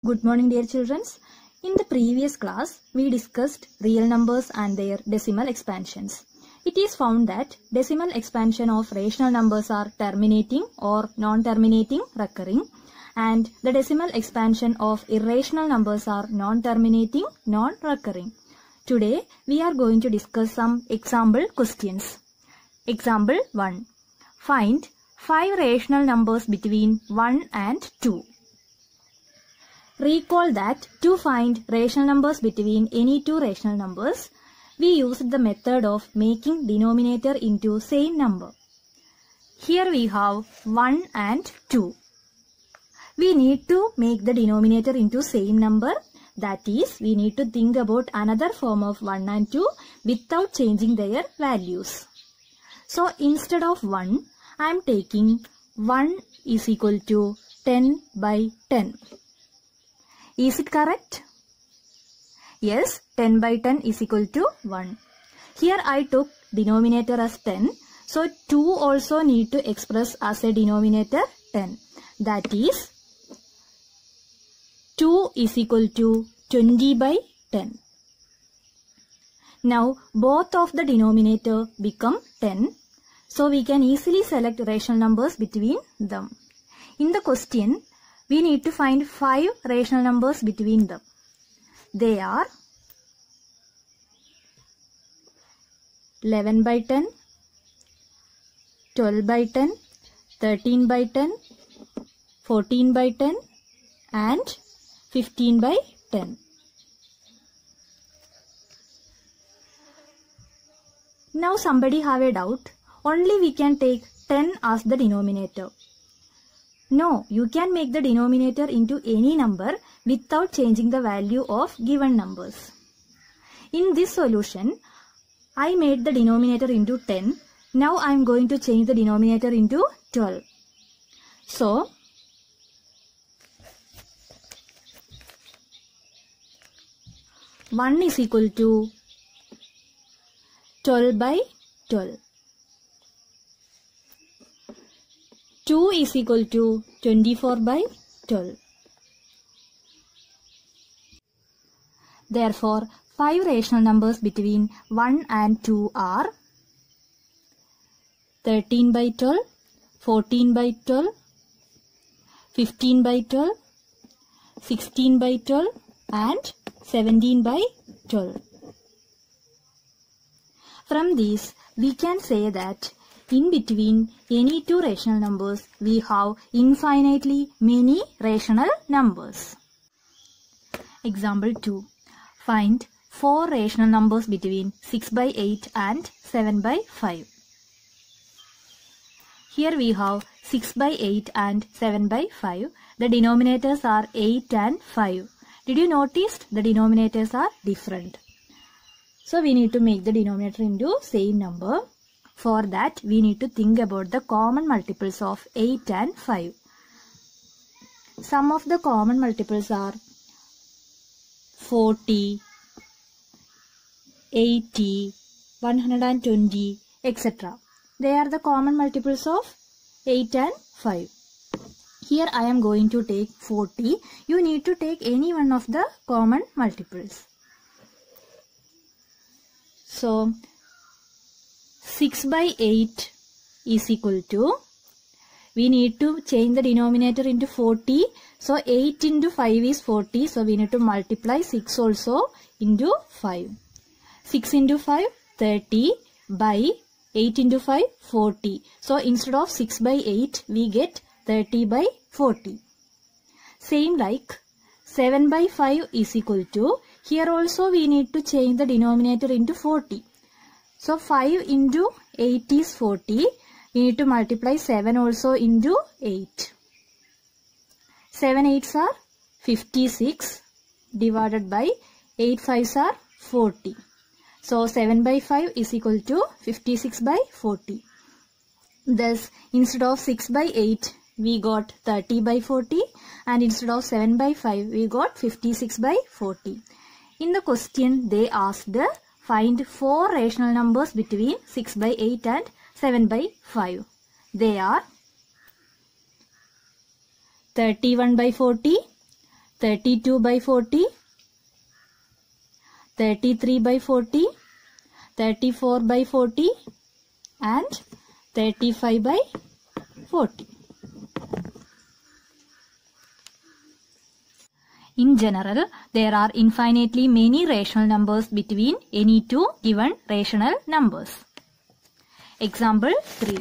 Good morning, dear children. In the previous class, we discussed real numbers and their decimal expansions. It is found that decimal expansion of rational numbers are terminating or non-terminating recurring, and the decimal expansion of irrational numbers are non-terminating non-recurring. Today, we are going to discuss some example questions. Example 1. Find 5 rational numbers between 1 and 2. Recall that to find rational numbers between any two rational numbers, we used the method of making denominator into same number. Here we have 1 and 2. We need to make the denominator into same number. That is, we need to think about another form of 1 and 2 without changing their values. So instead of 1, I am taking 1 is equal to 10 by 10. Is it correct? Yes, 10 by 10 is equal to 1. Here I took denominator as 10. So 2 also need to express as a denominator 10. That is 2 is equal to 20 by 10. Now both of the denominator become 10. So we can easily select rational numbers between them. In the question, we need to find 5 rational numbers between them. They are 11 by 10, 12 by 10, 13 by 10, 14 by 10 and 15 by 10. Now somebody have a doubt. Only we can take 10 as the denominator. No, you can make the denominator into any number without changing the value of given numbers. In this solution, I made the denominator into 10. Now I am going to change the denominator into 12. So, one is equal to 12 by 12. 2 is equal to 24 by 12. Therefore, 5 rational numbers between 1 and 2 are 13 by 12, 14 by 12, 15 by 12, 16 by 12 and 17 by 12. From these, we can say that in between any two rational numbers, we have infinitely many rational numbers. Example 2. Find 4 rational numbers between 6 by 8 and 7 by 5. Here we have 6 by 8 and 7 by 5. The denominators are 8 and 5. Did you notice the denominators are different? So we need to make the denominator into same number. For that, we need to think about the common multiples of 8 and 5. Some of the common multiples are 40, 80, 120, etc. They are the common multiples of 8 and 5. Here I am going to take 40. You need to take any one of the common multiples. So, 6 by 8 is equal to, we need to change the denominator into 40. So 8 into 5 is 40. So we need to multiply 6 also into 5. 6 into 5, 30 by 8 into 5, 40. So instead of 6 by 8, we get 30 by 40. Same like 7 by 5 is equal to, here also we need to change the denominator into 40. So 5 into 8 is 40. We need to multiply 7 also into 8. 7 8s are 56 divided by 8 5s are 40. So 7 by 5 is equal to 56 by 40. Thus, instead of 6 by 8, we got 30 by 40. And instead of 7 by 5, we got 56 by 40. In the question, they asked find 4 rational numbers between 6 by 8 and 7 by 5. They are 31 by 40, 32 by 40, 33 by 40, 34 by 40 and 35 by 40. In general, there are infinitely many rational numbers between any two given rational numbers. Example 3.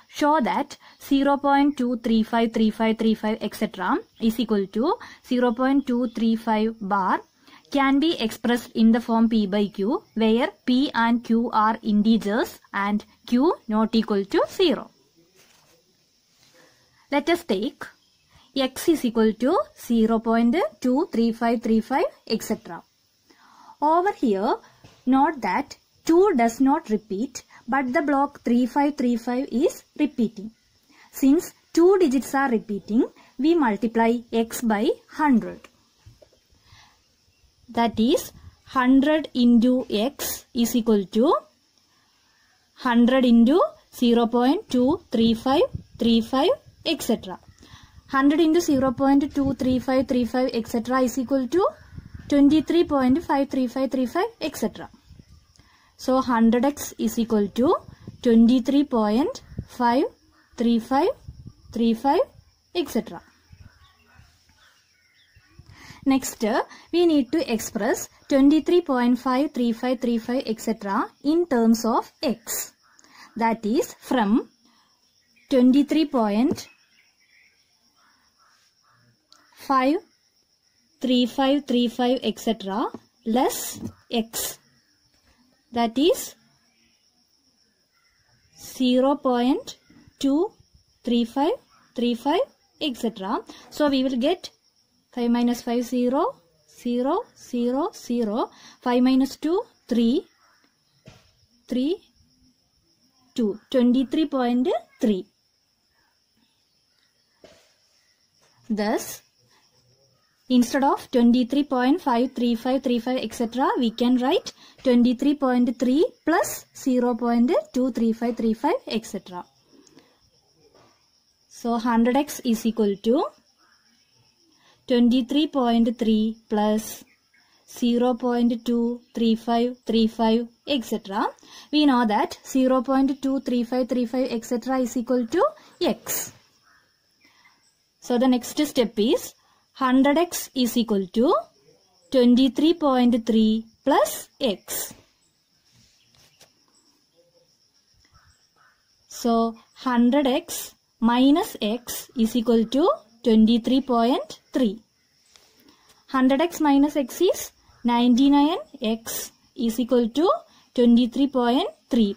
Show that 0.2353535 etc. is equal to 0.235 bar can be expressed in the form P by Q, where P and Q are integers and Q not equal to 0. Let us take x is equal to 0.23535 etc. Over here, note that 2 does not repeat, but the block 3535 is repeating. Since 2 digits are repeating, we multiply x by 100. That is 100 into x is equal to 100 into 0.23535 etc. 100 into 0.23535 etc. is equal to 23.53535 etc. So 100x is equal to 23.53535 etc. Next, we need to express 23.53535 etc. in terms of x. That is from 23.53535 etc. less x. That is 0.23535 etc. So we will get 5 minus 5 0 0 0 0, 5 minus 2 3 3 2, 23.3. Thus, instead of 23.53535 etc., we can write 23.3 plus 0.23535 etc. So 100x is equal to 23.3 plus 0.23535 etc. We know that 0.23535 etc. is equal to x. So the next step is 100x is equal to 23.3 plus x. So 100x minus x is equal to 23.3. 100x minus x is 99x is equal to 23.3.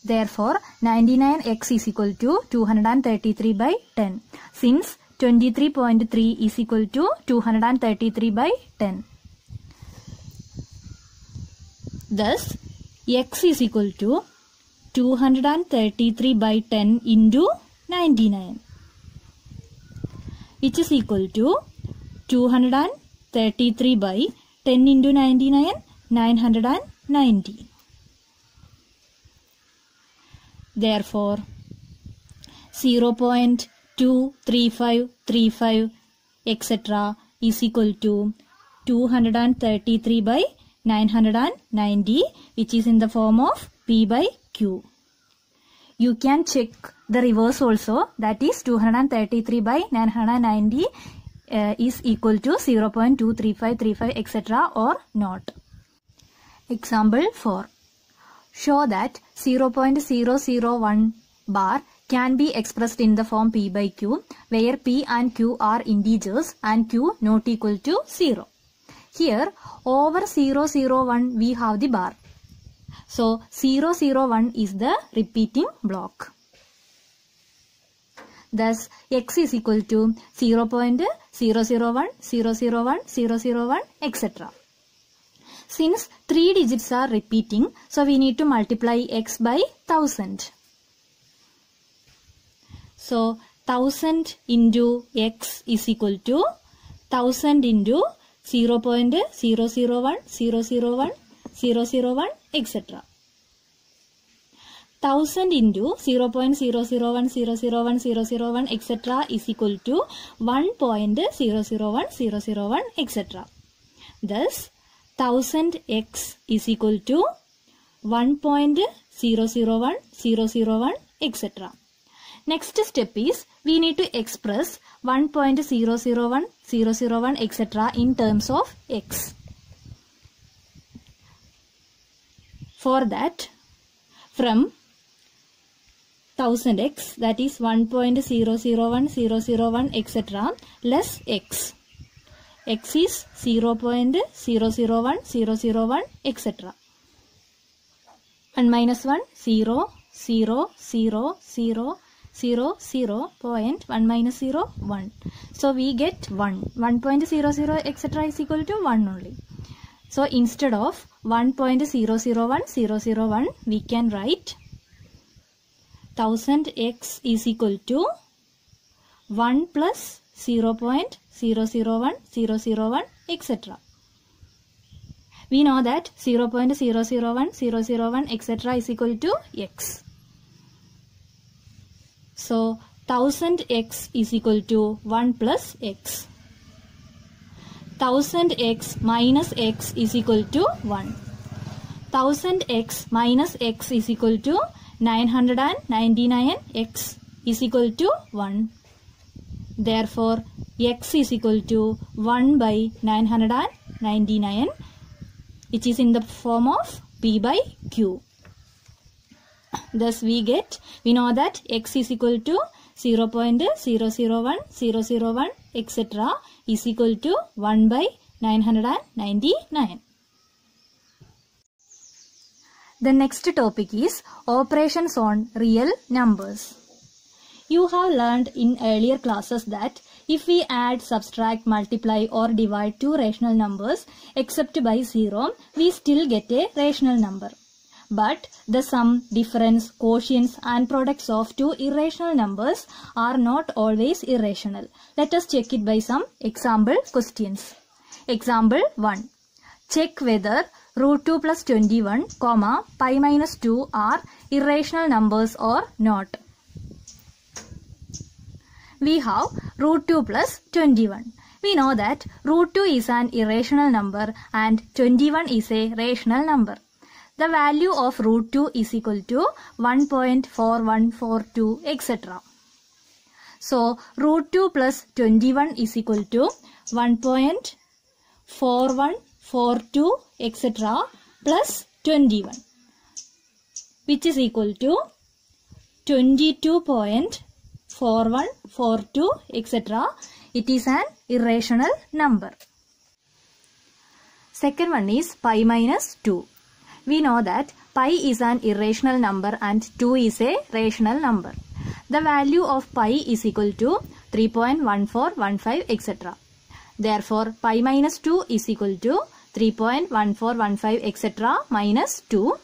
Therefore, 99x is equal to 233 by 10. Since 23.3 is equal to 233 by 10. Thus, x is equal to 233 by 10 into 99, which is equal to 233 by 10 into 99, 990. Therefore, 0.23535 etc. is equal to 233 by 990, which is in the form of P by Q. You can check the reverse also, that is 233 by 990 is equal to 0.23535 etc. or not. Example 4. Show that 0.001 bar can be expressed in the form P by Q, where P and Q are integers and Q not equal to 0. Here, over 001 we have the bar. So, 001 is the repeating block. Thus, x is equal to 0.001, 001, 001, etc. Since 3 digits are repeating, so we need to multiply x by 1000. So, 1000 into x is equal to 1000 into 0.001, 001, 001, etc. 1000 into 0.001001001001 etc. is equal to 1.001001 etc. Thus, 1000x is equal to 1.001001 etc. Next step is we need to express 1.001001 etc. in terms of x. For that, from 1000x, that is 1.001001 etc. less x. X is 0.001001 etc. 1 minus 1, 0, 0, 0, 0, 0, 0, point 1 minus 0, 1. So we get 1. 1.00 etc. is equal to 1 only. So instead of 1.001001, we can write 1000x is equal to 1 plus 0.001001 etc. We know that 0.001001 etc. is equal to x. So 1000x is equal to 1 plus x. 1000x minus x is equal to 1. 1000x minus x is equal to 999x is equal to 1. Therefore, x is equal to 1 by 999, which is in the form of p by q. Thus, we know that x is equal to 0.001001 etc. is equal to 1 by 999. The next topic is operations on real numbers. You have learned in earlier classes that if we add, subtract, multiply or divide two rational numbers except by 0, we still get a rational number. But the sum, difference, quotients and products of two irrational numbers are not always irrational. Let us check it by some example questions. Example 1. Check whether root 2 plus 21, pi minus 2 are irrational numbers or not. We have root 2 plus 21. We know that root 2 is an irrational number and 21 is a rational number. The value of root 2 is equal to 1.4142 etc. So, root 2 plus 21 is equal to 1.4142 etc. plus 21, which is equal to 22.4142 etc. It is an irrational number. Second one is pi minus 2. We know that pi is an irrational number and 2 is a rational number. The value of pi is equal to 3.1415 etc. Therefore, pi minus 2 is equal to 3.1415 etc. minus 2,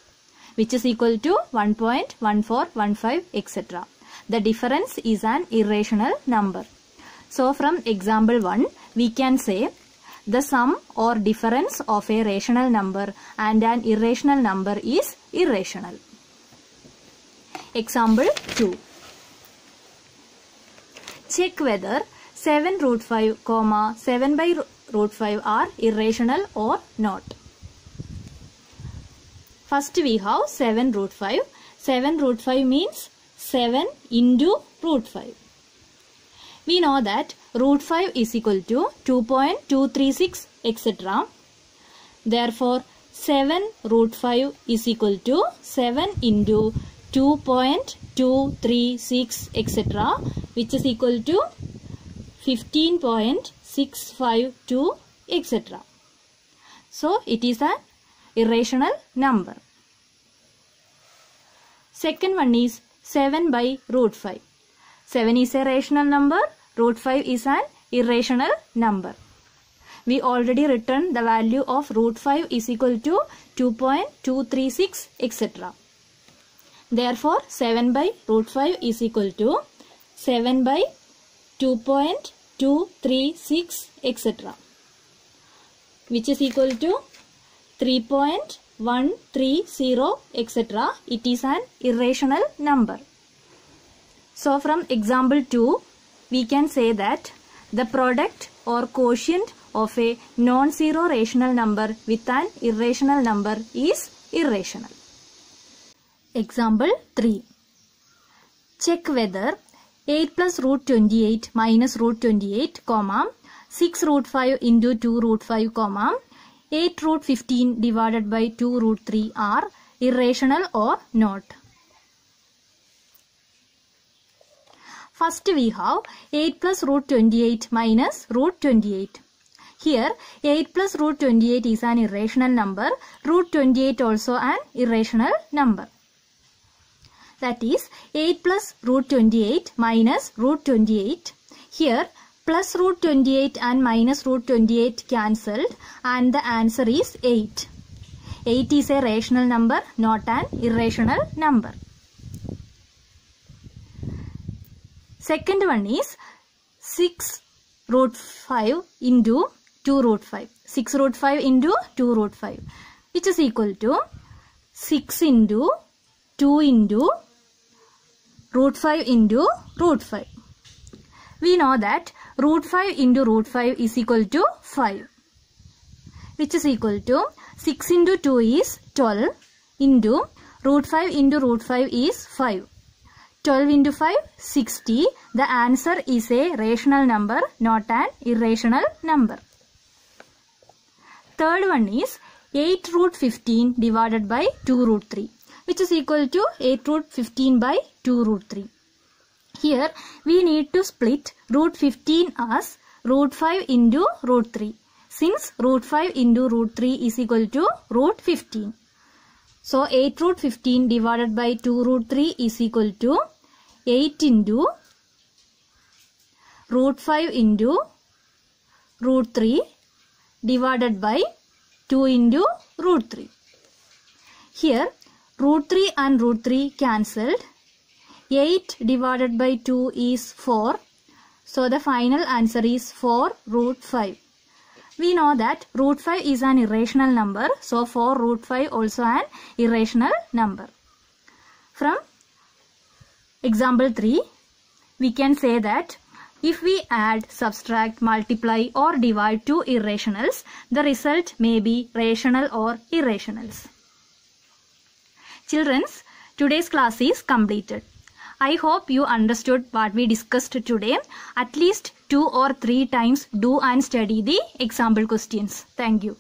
which is equal to 1.1415 etc. The difference is an irrational number. So, from example 1, we can say the sum or difference of a rational number and an irrational number is irrational. Example 2. Check whether 7 root 5, 7 by root 5 are irrational or not. First we have 7 root 5. 7 root 5 means 7 into root 5. We know that root 5 is equal to 2.236 etc. Therefore, 7 root 5 is equal to 7 into 2.236 etc. which is equal to 15.652 etc. So, it is an irrational number. Second one is 7 by root 5. 7 is a rational number, root 5 is an irrational number. We already written the value of root 5 is equal to 2.236 etc. Therefore, 7 by root 5 is equal to 7 by 2.236 etc. which is equal to 3.1415 1, 3, 0, etc. It is an irrational number. So from example 2, we can say that the product or quotient of a non-zero rational number with an irrational number is irrational. Example 3. Check whether 8 plus root 28 minus root 28, 6 root 5 into 2 root 5, 8 root 15 divided by 2 root 3 are irrational or not. First we have 8 plus root 28 minus root 28. Here 8 plus root 28 is an irrational number, root 28 also an irrational number. That is 8 plus root 28 minus root 28. Here plus root 28 and minus root 28 cancelled and the answer is 8. 8 is a rational number, not an irrational number. Second one is 6 root 5 into 2 root 5. 6 root 5 into 2 root 5, which is equal to 6 into 2 into root 5 into root 5. We know that root 5 into root 5 is equal to 5, which is equal to 6 into 2 is 12 into root 5 into root 5 is 5. 12 into 5, 60. The answer is a rational number, not an irrational number. Third one is 8 root 15 divided by 2 root 3, which is equal to 8 root 15 by 2 root 3. Here we need to split root 15 as root 5 into root 3, since root 5 into root 3 is equal to root 15. So 8 root 15 divided by 2 root 3 is equal to 8 into root 5 into root 3 divided by 2 into root 3. Here root 3 and root 3 cancelled. 8 divided by 2 is 4. So the final answer is 4 root 5. We know that root 5 is an irrational number. So 4 root 5 also an irrational number. From example 3, we can say that if we add, subtract, multiply or divide two irrationals, the result may be rational or irrationals. Children, today's class is completed. I hope you understood what we discussed today. At least 2 or 3 times do and study the example questions. Thank you.